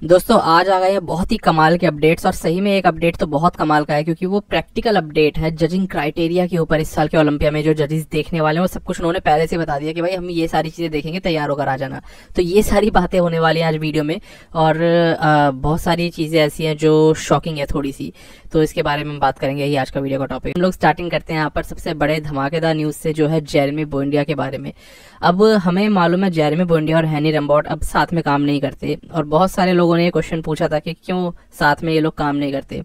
दोस्तों आज आ गए हैं बहुत ही कमाल के अपडेट्स, और सही में एक अपडेट तो बहुत कमाल का है क्योंकि वो प्रैक्टिकल अपडेट है जजिंग क्राइटेरिया के ऊपर। इस साल के ओलंपिया में जो जजेस देखने वाले हैं वो सब कुछ उन्होंने पहले से बता दिया कि भाई हम ये सारी चीज़ें देखेंगे, तैयार होकर आ जाना। तो ये सारी बातें होने वाली हैं आज वीडियो में, और बहुत सारी चीज़ें ऐसी हैं जो शॉकिंग है थोड़ी सी, तो इसके बारे में हम बात करेंगे। यही आज का वीडियो का टॉपिक। हम लोग स्टार्टिंग करते हैं यहाँ पर सबसे बड़े धमाकेदार न्यूज़ से, जो है जेरेमी बुएंडिया के बारे में। अब हमें मालूम है जेरेमी बुएंडिया और हैनी रैम्बोट अब साथ में काम नहीं करते, और बहुत सारे लोगों ने ये क्वेश्चन पूछा था कि क्यों साथ में ये लोग काम नहीं करते।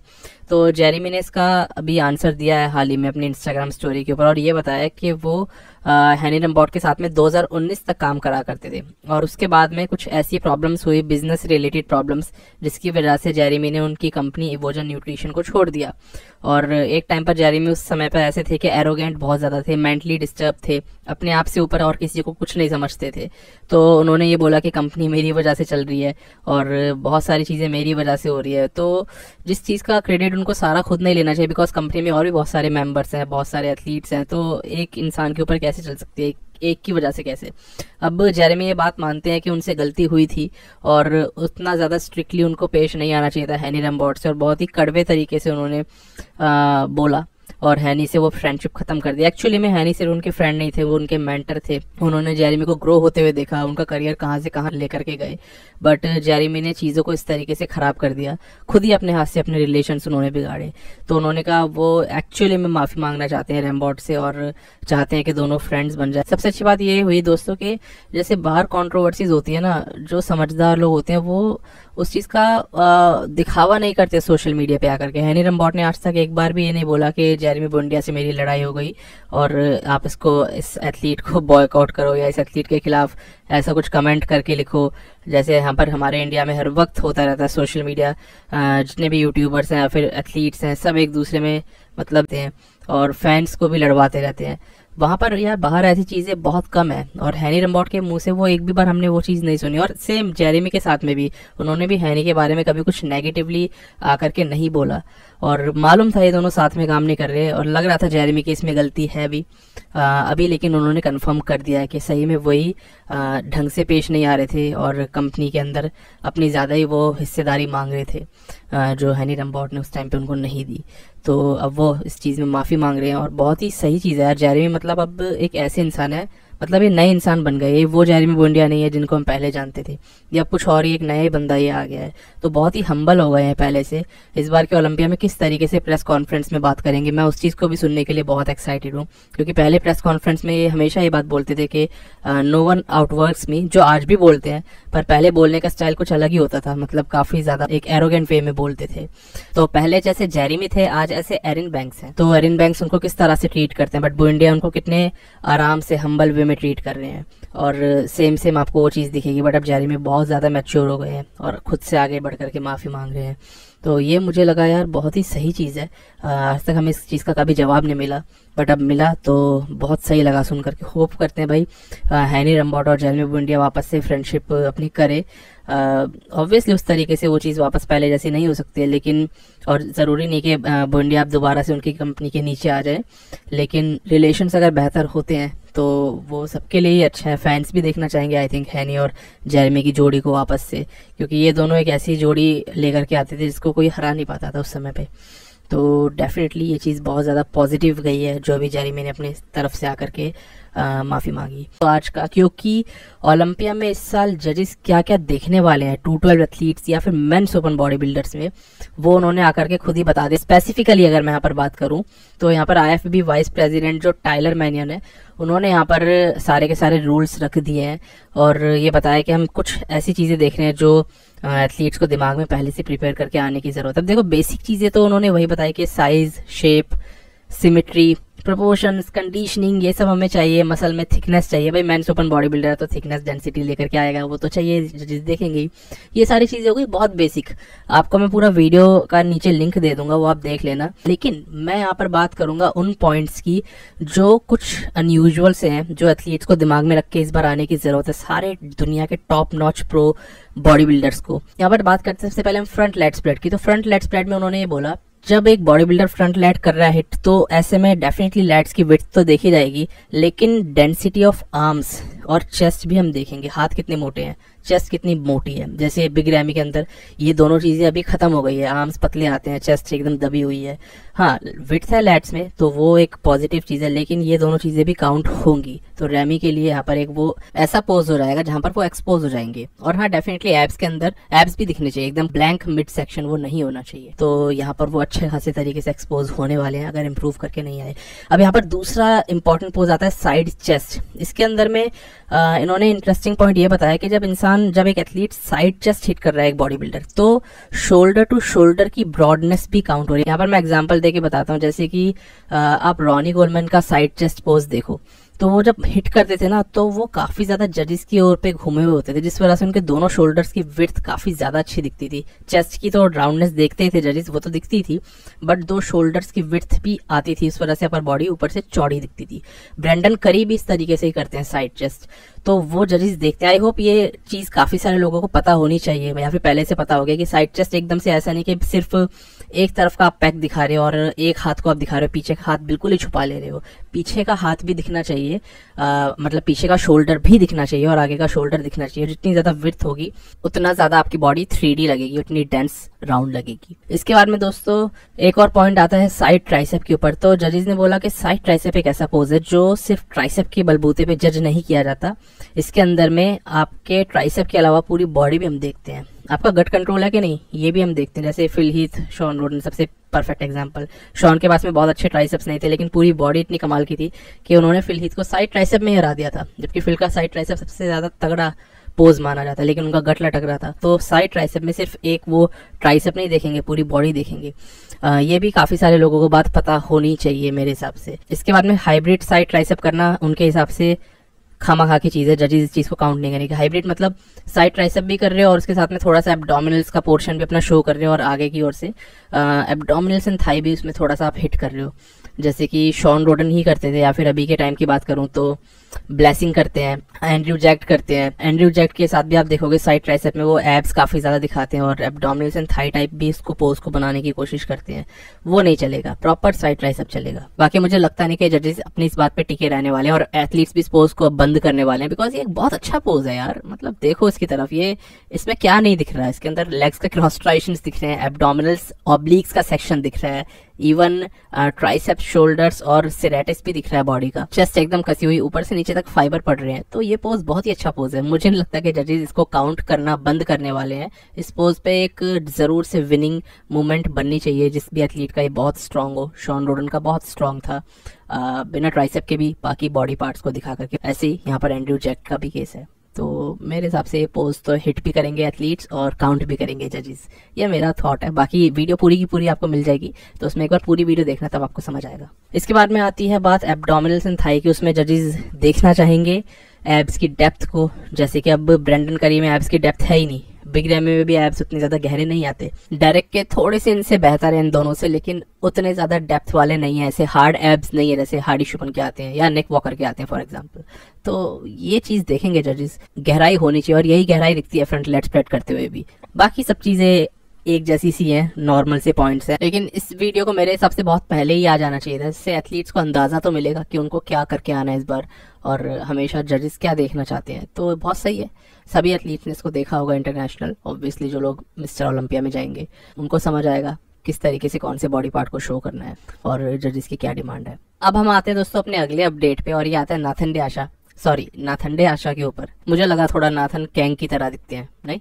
तो जेरेमी ने इसका अभी आंसर दिया है हाल ही में अपनी इंस्टाग्राम स्टोरी के ऊपर, और ये बताया कि वो हैनी रैम्बोट के साथ में 2019 तक काम करा करते थे, और उसके बाद में कुछ ऐसी प्रॉब्लम्स हुई, बिजनेस रिलेटेड प्रॉब्लम्स, जिसकी वजह से जेरेमी ने उनकी कंपनी इवोजन न्यूट्रिशन को छोड़ दिया। और एक टाइम पर जेरेमी उस समय पर ऐसे थे कि एरोगेंट बहुत ज़्यादा थे, मेंटली डिस्टर्ब थे, अपने आप से ऊपर और किसी को कुछ नहीं समझते थे। तो उन्होंने ये बोला कि कंपनी मेरी वजह से चल रही है और बहुत सारी चीज़ें मेरी वजह से हो रही है। तो जिस चीज़ का क्रेडिट उनको सारा खुद नहीं लेना चाहिए, बिकॉज कंपनी में और भी बहुत सारे मेंबर्स हैं, बहुत सारे एथलीट्स हैं, तो एक इंसान के ऊपर कैसे चल सकती है, एक की वजह से कैसे। अब जेरेमी ये बात मानते हैं कि उनसे गलती हुई थी और उतना ज़्यादा स्ट्रिक्टली उनको पेश नहीं आना चाहिए था हैनी रैम्बोट से, और बहुत ही कड़वे तरीके से उन्होंने बोला और हैनी से वो फ्रेंडशिप खत्म कर दिया। एक्चुअली में हैनी सिर्फ उनके फ्रेंड नहीं थे, वो उनके मेंटर थे। उन्होंने जेरेमी को ग्रो होते हुए देखा, उनका करियर कहाँ से कहाँ लेकर के गए, बट जेरेमी ने चीज़ों को इस तरीके से ख़राब कर दिया, खुद ही अपने हाथ से अपने रिलेशंस उन्होंने बिगाड़े। तो उन्होंने कहा वो एक्चुअली में माफ़ी मांगना चाहते हैं रैम्बोट से और चाहते हैं कि दोनों फ्रेंड्स बन जाए। सबसे अच्छी बात ये हुई दोस्तों कि जैसे बाहर कॉन्ट्रोवर्सीज होती है ना, जो समझदार लोग होते हैं वो उस चीज़ का दिखावा नहीं करते सोशल मीडिया पे आकर के। हैनी रैम्बोट ने आज तक एक बार भी ये नहीं बोला कि जेरेमी बुएंडिया से मेरी लड़ाई हो गई और आप इस एथलीट को बॉयकॉट करो या इस एथलीट के खिलाफ ऐसा कुछ कमेंट करके लिखो, जैसे यहाँ पर हमारे इंडिया में हर वक्त होता रहता है। सोशल मीडिया जितने भी यूट्यूबर्स हैं या फिर एथलीट्स हैं, सब एक दूसरे में मतलब हैं और फैंस को भी लड़वाते रहते हैं। वहाँ पर यार बाहर ऐसी चीज़ें बहुत कम है, और हैनी रैम्बोट के मुंह से वो एक भी बार हमने वो चीज़ नहीं सुनी। और सेम जेरेमी के साथ में भी उन्होंने भी हैनी के बारे में कभी कुछ नेगेटिवली आकर के नहीं बोला, और मालूम था ये दोनों साथ में काम नहीं कर रहे, और लग रहा था जेरेमी की इसमें गलती है भी अभी, लेकिन उन्होंने कंफर्म कर दिया है कि सही में वही ढंग से पेश नहीं आ रहे थे और कंपनी के अंदर अपनी ज़्यादा ही वो हिस्सेदारी मांग रहे थे जो हैनी रैम्बोट ने उस टाइम पे उनको नहीं दी। तो अब वो इस चीज़ में माफ़ी मांग रहे हैं, और बहुत ही सही चीज़ है यार। जेरेमी मतलब अब एक ऐसे इंसान है, मतलब ये नए इंसान बन गए। ये वो जेरेमी बुएंडिया नहीं है जिनको हम पहले जानते थे, या कुछ और ही एक नया बंदा ये आ गया है। तो बहुत ही हम्बल हो गए हैं पहले से। इस बार के ओलंपिया में किस तरीके से प्रेस कॉन्फ्रेंस में बात करेंगे, मैं उस चीज़ को भी सुनने के लिए बहुत एक्साइटेड हूँ, क्योंकि पहले प्रेस कॉन्फ्रेंस में ये हमेशा ये बात बोलते थे कि नो वन आउटवर्क्स मी, जो आज भी बोलते हैं, पर पहले बोलने का स्टाइल कुछ अलग ही होता था, मतलब काफ़ी ज़्यादा एक एरोगेंट वे में बोलते थे। तो पहले जैसे जेरेमी थे, आज ऐसे एरिन बैंक्स हैं। तो एरिन बैंक्स उनको किस तरह से ट्रीट करते हैं, बट बुएंडिया उनको कितने आराम से हम्बल वे में ट्रीट कर रहे हैं, और सेम आपको वो चीज़ दिखेगी। बट अब जेरेमी बहुत ज़्यादा मैच्योर हो गए हैं और खुद से आगे बढ़ करके माफ़ी मांग रहे हैं। तो ये मुझे लगा यार बहुत ही सही चीज़ है। आज तक हमें इस चीज़ का कभी जवाब नहीं मिला, बट अब मिला तो बहुत सही लगा सुन करके। होप करते हैं भाई हैनी रैम्बोट और जेरेमी बुएंडिया वापस से फ्रेंडशिप अपनी करे। ऑब्वियसली उस तरीके से वो चीज़ वापस पहले जैसी नहीं हो सकती है, लेकिन और ज़रूरी नहीं कि बुएंडिया आप दोबारा से उनकी कंपनी के नीचे आ जाए, लेकिन रिलेशंस अगर बेहतर होते हैं तो वो सबके लिए ही अच्छा है। फैंस भी देखना चाहेंगे आई थिंक हैनी और जेरेमी की जोड़ी को वापस से, क्योंकि ये दोनों एक ऐसी जोड़ी लेकर के आते थे जिसको कोई हरा नहीं पाता था उस समय पे। तो डेफिनेटली ये चीज़ बहुत ज़्यादा पॉजिटिव गई है जो भी जेरेमी ने अपनी तरफ से आकर के माफ़ी मांगी। तो आज का, क्योंकि ओलंपिया में इस साल जजेस क्या क्या देखने वाले हैं 212 एथलीट्स या फिर मेंस ओपन बॉडी बिल्डर्स में, वो उन्होंने आकर के खुद ही बता दिया। स्पेसिफिकली अगर मैं यहाँ पर बात करूँ तो यहाँ पर IFBB वाइस प्रेसिडेंट जो टाइलर मैनियन है, उन्होंने यहाँ पर सारे के सारे रूल्स रख दिए हैं, और ये बताया कि हम कुछ ऐसी चीज़ें देख रहे हैं जो एथलीट्स को दिमाग में पहले से प्रिपेयर करके आने की ज़रूरत है। अब देखो बेसिक चीज़ें तो उन्होंने वही बताया कि size, shape, symmetry, proportions, conditioning, ये सब हमें चाहिए। मसल में थिकनेस चाहिए, भाई मेंस ओपन बॉडी बिल्डर है तो थिकनेस डेंसिटी लेकर के आएगा, वो तो चाहिए, जजेस देखेंगे ही। ये सारी चीज़ें हो गई बहुत बेसिक। आपको मैं पूरा वीडियो का नीचे लिंक दे दूंगा, वो आप देख लेना। लेकिन मैं यहाँ पर बात करूंगा उन पॉइंट्स की जो कुछ अनयूजुअल से हैं, जो एथलीट्स को दिमाग में रख के इस बार आने की ज़रूरत है सारे दुनिया के top notch pro body builders को। यहाँ पर बात करते हैं सबसे पहले हम फ्रंट लेट स्प्रेड की। तो फ्रंट लेट स्प्रेड में उन्होंने ये बोला, जब एक बॉडी बिल्डर फ्रंट लैट कर रहा है हिट, तो ऐसे में डेफिनेटली लैट्स की विड्थ तो देखी जाएगी, लेकिन डेंसिटी ऑफ आर्म्स और चेस्ट भी हम देखेंगे, हाथ कितने मोटे हैं, चेस्ट कितनी मोटी है। जैसे बिग रैमी के अंदर ये दोनों चीजें अभी खत्म हो गई है, आर्म्स पतले आते हैं, चेस्ट एकदम दबी हुई है। हाँ, विड्थ है लैट्स में तो वो एक पॉजिटिव चीज है, लेकिन ये दोनों चीजें भी काउंट होंगी। तो रैमी के लिए यहाँ पर एक वो ऐसा पोज हो जाएगा जहां पर वो एक्सपोज हो जाएंगे। और हाँ, डेफिनेटली एब्स के अंदर एब्स भी दिखने चाहिए, एकदम ब्लैंक मिड सेक्शन वो नहीं होना चाहिए। तो यहाँ पर वो अच्छे खासे तरीके से एक्सपोज होने वाले हैं अगर इम्प्रूव करके नहीं आए। अब यहाँ पर दूसरा इंपॉर्टेंट पोज आता है साइड चेस्ट। इसके अंदर में इन्होंने इंटरेस्टिंग पॉइंट ये बताया कि जब एक एथलीट साइड चेस्ट हिट कर रहा है, एक बॉडी बिल्डर, तो शोल्डर टू शोल्डर की ब्रॉडनेस भी काउंट हो रही है। यहाँ पर मैं एग्जांपल देके बताता हूँ, जैसे कि आप रॉनी कोलमैन का साइड चेस्ट पोज देखो, तो वो जब हिट करते थे ना तो वो काफी ज्यादा जजेस की ओर पे घूमे हुए होते थे, जिस वजह से उनके दोनों शोल्डर्स की विड्थ काफी ज्यादा अच्छी दिखती थी। चेस्ट की तो राउंडनेस देखते ही थे जजेस, वो तो दिखती थी, बट दो शोल्डर्स की विड्थ भी आती थी, इस वजह से अपर बॉडी ऊपर से चौड़ी दिखती थी। ब्रेंडन करी भी इस तरीके से ही करते हैं साइड चेस्ट, तो वो जजेस देखते हैं। आई होप ये चीज काफी सारे लोगों को पता होनी चाहिए, या फिर पहले से पता हो गया कि साइड चेस्ट एकदम से ऐसा नहीं कि सिर्फ एक तरफ का आप पैक दिखा रहे हो और एक हाथ को आप दिखा रहे हो, पीछे का हाथ बिल्कुल ही छुपा ले रहे हो। पीछे का हाथ भी दिखना चाहिए, मतलब पीछे का शोल्डर भी दिखना चाहिए और आगे का शोल्डर दिखना चाहिए। जितनी ज्यादा विड्थ होगी उतना ज्यादा आपकी बॉडी 3D लगेगी, उतनी डेंस राउंड लगेगी। इसके बाद में दोस्तों एक और पॉइंट आता है साइड ट्राइसेप के ऊपर। तो जजेस ने बोला कि साइड ट्राइसेप एक ऐसा पोज है जो सिर्फ ट्राइसेप के बलबूते पे जज नहीं किया जाता, इसके अंदर में आपके ट्राइसेप के अलावा पूरी बॉडी भी हम देखते हैं। आपका गट कंट्रोल है कि नहीं ये भी हम देखते हैं। जैसे फिल हीथ, शॉन रोडन सबसे परफेक्ट एग्जांपल। शॉन के पास में बहुत अच्छे ट्राइसेप्स नहीं थे, लेकिन पूरी बॉडी इतनी कमाल की थी कि उन्होंने फिल हीथ को साइड ट्राइसेप में ही हरा दिया था, जबकि फिल का साइड ट्राइसेप सबसे ज्यादा तगड़ा पोज माना जाता है, लेकिन उनका गट लटक रहा था। तो साइड ट्राइसेप में सिर्फ एक वो ट्राइसेप नहीं देखेंगे, पूरी बॉडी देखेंगे। ये भी काफी सारे लोगों को बात पता होनी चाहिए मेरे हिसाब से। इसके बाद में हाइब्रिड साइड ट्राइसेप करना उनके हिसाब से खामा की चीज है, जजेस इस चीज को काउंट नहीं करेंगे। हाइब्रिड मतलब साइड ट्राइसेप भी कर रहे हो और उसके साथ में थोड़ा सा एब्डोमिनल्स का पोर्शन भी अपना शो कर रहे हो और आगे की ओर से एब्डोमिनल्स एंड थाई भी उसमें थोड़ा सा आप हिट कर रहे हो, जैसे कि शॉन रोडन ही करते थे, या फिर अभी के टाइम की बात करूं तो ब्लेसिंग करते हैं, एंड्रयू जैक्ट करते हैं। एंड्रयू जैक्ट के साथ भी आप देखोगे साइड ट्राइसेप में वो एब्स काफी ज्यादा दिखाते हैं और एब्डोमिनल्स एंड थाई टाइप भी इसको पोज को बनाने की कोशिश करते हैं। वो नहीं चलेगा, प्रॉपर साइड ट्राइसेप चलेगा। बाकी मुझे लगता नहीं कि जजेस अपनी इस बात पे टिके रहने वाले हैं और एथलीट्स भी इस पोज को बंद करने वाले हैं, बिकॉज ये एक बहुत अच्छा पोज है यार। मतलब देखो इसकी तरफ, ये इसमें क्या नहीं दिख रहा है, इसके अंदर लेग्स का क्रॉस ट्राइशंस दिख रहे हैं, एब्डोमिनल्स ऑब्लिक्स का सेक्शन दिख रहा है, इवन ट्राइसेप, शोल्डर्स और सिरेटिस भी दिख रहा है बॉडी का। चेस्ट एकदम कसी हुई, ऊपर से नीचे तक फाइबर पड़ रहे हैं। तो ये पोज बहुत ही अच्छा पोज है। मुझे नहीं लगता कि जजेस इसको काउंट करना बंद करने वाले हैं। इस पोज पे एक जरूर से विनिंग मूवमेंट बननी चाहिए जिस भी एथलीट का ये बहुत स्ट्रांग हो। शॉन रोडन का बहुत स्ट्रांग था बिना ट्राइसेप के भी बाकी बॉडी पार्ट्स को दिखा करके। ऐसे ही यहाँ पर एंड्रयू जैक्ट का भी केस है। तो मेरे हिसाब से ये पोज तो हिट भी करेंगे एथलीट्स और काउंट भी करेंगे जजेस। ये मेरा थॉट है, बाकी वीडियो पूरी की पूरी आपको मिल जाएगी, तो उसमें एक बार पूरी वीडियो देखना तब आपको समझ आएगा। इसके बाद में आती है बात एब्डोमिनल्स एंड थाई की। उसमें जजेस देखना चाहेंगे एब्स की डेप्थ को, जैसे कि अब ब्रेंडन करी में एब्स की डेप्थ है ही नहीं, बिग रैमी में भी एब्स उतने ज्यादा गहरे नहीं आते। डायरेक्ट के थोड़े से इनसे बेहतर है इन दोनों से, लेकिन उतने ज्यादा डेप्थ वाले नहीं है, ऐसे हार्ड एब्स नहीं है जैसे हार्डी शुपन के आते हैं या निक वॉकर के आते हैं फॉर एग्जांपल। तो ये चीज देखेंगे जजेस, गहराई होनी चाहिए और यही गहराई दिखती है फ्रंट लेट स्प्रेड करते हुए भी। बाकी सब चीजें एक जैसी सी है, नॉर्मल से पॉइंट्स है, लेकिन इस वीडियो को मेरे हिसाब से बहुत पहले ही आ जाना चाहिए था। इससे एथलीट्स को अंदाजा तो मिलेगा कि उनको क्या करके आना है इस बार और हमेशा जजेस क्या देखना चाहते हैं। तो बहुत सही है, सभी एथलीट्स ने इसको देखा होगा इंटरनेशनल। ऑब्वियसली जो लोग मिस्टर ओलंपिया में जाएंगे उनको समझ आएगा किस तरीके से कौन से बॉडी पार्ट को शो करना है और जजेस की क्या डिमांड है। अब हम आते हैं दोस्तों अपने अगले अपडेट पे, और ये आता है नाथन डे आशा के ऊपर। मुझे लगा थोड़ा नाथन कैंग की तरह दिखते हैं, नहीं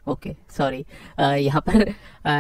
ओके सॉरी। यहाँ पर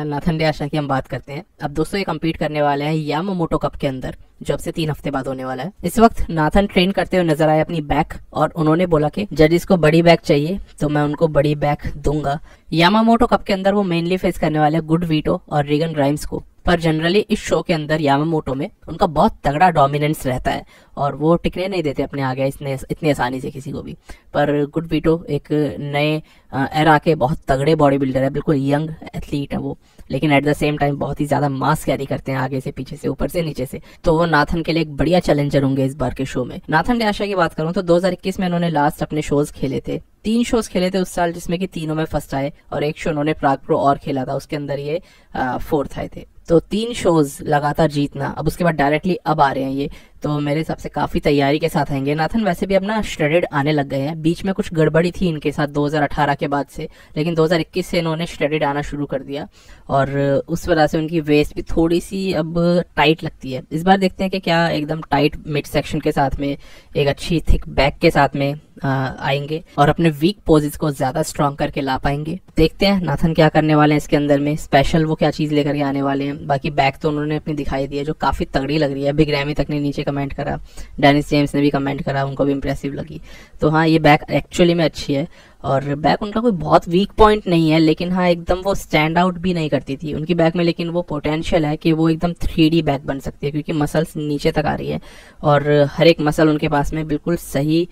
नाथन डे आशा की हम बात करते हैं। अब दोस्तों ये कम्पीट करने वाले हैं यामामोटो कप के अंदर, जो अब से 3 हफ्ते बाद होने वाला है। इस वक्त नाथन ट्रेन करते हुए नजर आए अपनी बैक, और उन्होंने बोला कि जजेस को बड़ी बैक चाहिए तो मैं उनको बड़ी बैक दूंगा। यामामोटो कप के अंदर वो मेनली फेस करने वाले हैं गुड वीटो और रीगन ग्राइम्स को, पर जनरली इस शो के अंदर यामामोटो में उनका बहुत तगड़ा डोमिनेंस रहता है और वो टिकने नहीं देते अपने आगे इतनी आसानी से किसी को भी। पर गुड वीटो एक नए एरा के बहुत तगड़े बॉडी बिल्डर है, बिल्कुल यंग एथलीट है वो, लेकिन एट द सेम टाइम बहुत ही ज्यादा मास कैरी करते हैं आगे से, पीछे से, ऊपर से, नीचे से। तो वो नाथन के लिए एक बढ़िया चैलेंजर होंगे इस बार के शो में। नाथन डे आशा की बात करूं तो 2021 में उन्होंने लास्ट अपने शोज खेले थे, 3 शोज खेले थे उस साल, जिसमें कि तीनों में फर्स्ट आए, और एक शो उन्होंने प्राग प्रो और खेला था, उसके अंदर ये 4th आए थे। तो 3 शोज लगातार जीतना, अब उसके बाद डायरेक्टली अब आ रहे हैं ये, तो मेरे हिसाब से काफ़ी तैयारी के साथ आएंगे। नाथन वैसे भी अपना श्रेडेड आने लग गए हैं, बीच में कुछ गड़बड़ी थी इनके साथ 2018 के बाद से, लेकिन 2021 से इन्होंने श्रेडेड आना शुरू कर दिया और उस वजह से उनकी वेस्ट भी थोड़ी सी अब टाइट लगती है। इस बार देखते हैं कि क्या एकदम टाइट मिड सेक्शन के साथ में एक अच्छी थिक बैक के साथ में आएंगे और अपने वीक पोजेस को ज्यादा स्ट्रॉन्ग करके ला पाएंगे। देखते हैं नाथन क्या करने वाले हैं इसके अंदर में, स्पेशल वो क्या चीज लेकर के आने वाले हैं। बाकी बैक तो उन्होंने अपनी दिखाई दी है जो काफी तगड़ी लग रही है। बिग रैमी तक ने नीचे कमेंट करा, डेनिस जेम्स ने भी कमेंट करा, उनको भी इंप्रेसिव लगी। तो हाँ, ये बैक एक्चुअली में अच्छी है और बैक उनका कोई बहुत वीक पॉइंट नहीं है, लेकिन हाँ एकदम वो स्टैंड आउट भी नहीं करती थी उनकी बैक में, लेकिन वो पोटेंशियल है कि वो एकदम 3D बैक बन सकती है क्योंकि मसल्स नीचे तक आ रही है और हर एक मसल उनके पास में बिल्कुल सही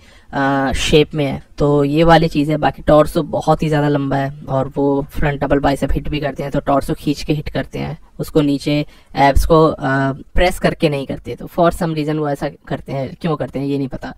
शेप में है। तो ये वाली चीज़ है। बाकी टॉर्सो बहुत ही ज़्यादा लंबा है और वो फ्रंट डबल बाइसेप हिट भी करते हैं, तो टॉर्सो खींच के हिट करते हैं उसको, नीचे एब्स को प्रेस करके नहीं करते। तो फॉर सम रीज़न वो ऐसा करते हैं, क्यों करते हैं ये नहीं पता।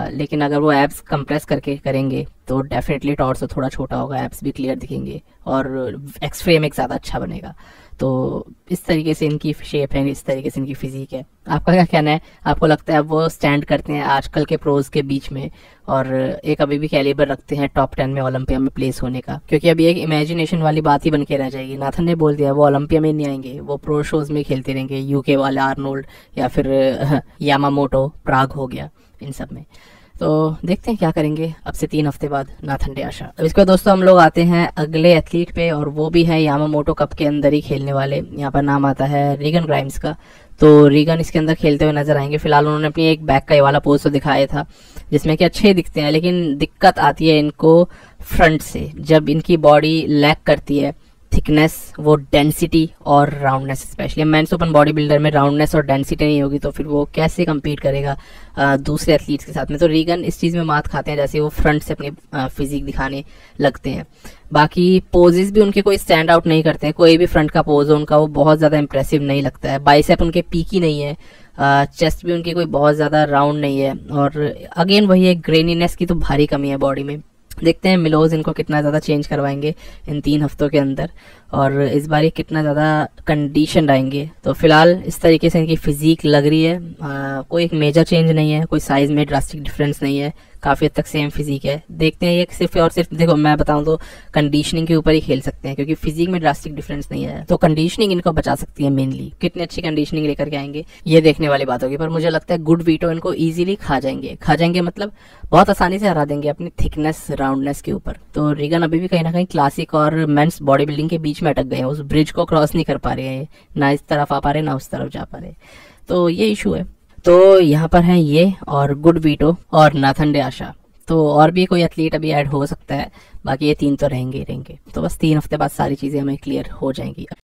लेकिन अगर वो एब्स कंप्रेस करके करेंगे तो डेफिनेटली टॉर्सो थोड़ा छोटा होगा, एब्स भी क्लियर दिखेंगे और एक्स फ्रेम एक ज़्यादा अच्छा बनेगा। तो इस तरीके से इनकी शेप है, इस तरीके से इनकी फिजिक है। आपका क्या कहना है? आपको लगता है वो स्टैंड करते हैं आजकल के प्रोज के बीच में और एक अभी भी कैलिबर रखते हैं टॉप 10 में ओलंपिया में प्लेस होने का? क्योंकि अभी एक इमेजिनेशन वाली बात ही बन के रह जाएगी। नाथन ने बोल दिया वो ओलंपिया में नहीं आएंगे, वो प्रो शोज में खेलते रहेंगे, यूके वाले आर्नोल्ड या फिर यामामोटो प्राग हो गया, इन सब में। तो देखते हैं क्या करेंगे अब से 3 हफ्ते बाद नाथन डे आशा। अब इसके बाद दोस्तों हम लोग आते हैं अगले एथलीट पे और वो भी है यामामोटो कप के अंदर ही खेलने वाले। यहाँ पर नाम आता है रीगन ग्राइम्स का। तो रीगन इसके अंदर खेलते हुए नजर आएंगे। फिलहाल उन्होंने अपनी एक बैक का ये वाला पोज तो दिखाया था जिसमें कि अच्छे दिखते हैं, लेकिन दिक्कत आती है इनको फ्रंट से। जब इनकी बॉडी लैक करती है थिकनेस, वो डेंसिटी और roundness, specially men's open body builder में राउंडनेस और डेंसिटी नहीं होगी तो फिर वो कैसे कम्पीट करेगा दूसरे एथलीट्स के साथ में। तो रीगन इस चीज़ में मात खाते हैं जैसे वो फ्रंट से अपनी फिजिक दिखाने लगते हैं। बाकी पोजेस भी उनके कोई स्टैंड आउट नहीं करते हैं, कोई भी फ्रंट का पोज हो उनका वो बहुत ज़्यादा इंप्रेसिव नहीं लगता है। बाइसेप उनके पीकी नहीं है, चेस्ट भी उनकी कोई बहुत ज़्यादा राउंड नहीं है और अगेन वही है, ग्रेनीनेस की तो भारी कमी है बॉडी में। देखते हैं मिलोज इनको कितना ज़्यादा चेंज करवाएंगे इन 3 हफ्तों के अंदर और इस बार ये कितना ज़्यादा कंडीशन आएंगे। तो फिलहाल इस तरीके से इनकी फिजिक लग रही है। कोई एक मेजर चेंज नहीं है, कोई साइज में ड्रास्टिक डिफरेंस नहीं है, काफ़ी हद तक सेम फिजिक है। देखते हैं ये सिर्फ और सिर्फ, देखो मैं बताऊं तो कंडीशनिंग के ऊपर ही खेल सकते हैं क्योंकि फिजिक में ड्रास्टिक डिफरेंस नहीं है, तो कंडीशनिंग इनको बचा सकती है मेनली। कितनी अच्छी कंडीशनिंग लेकर के आएंगे ये देखने वाली बात होगी, पर मुझे लगता है गुड वीटो इनको ईजिली खा जाएंगे मतलब बहुत आसानी से हरा देंगे अपनी थिकनेस राउंडनेस के ऊपर। तो रीगन अभी भी कहीं ना कहीं क्लासिक और मेंस बॉडी बिल्डिंग के बीच में अटक गए हैं, उस ब्रिज को क्रॉस नहीं कर पा रहे हैं, ना इस तरफ आ पा रहे ना उस तरफ जा पा रहे, तो ये इशू है। तो यहाँ पर है ये और गुड वीटो और नाथन डे आशा। तो और भी कोई एथलीट अभी ऐड हो सकता है, बाकी ये 3 तो रहेंगे। तो बस 3 हफ्ते बाद सारी चीजें हमें क्लियर हो जाएंगी।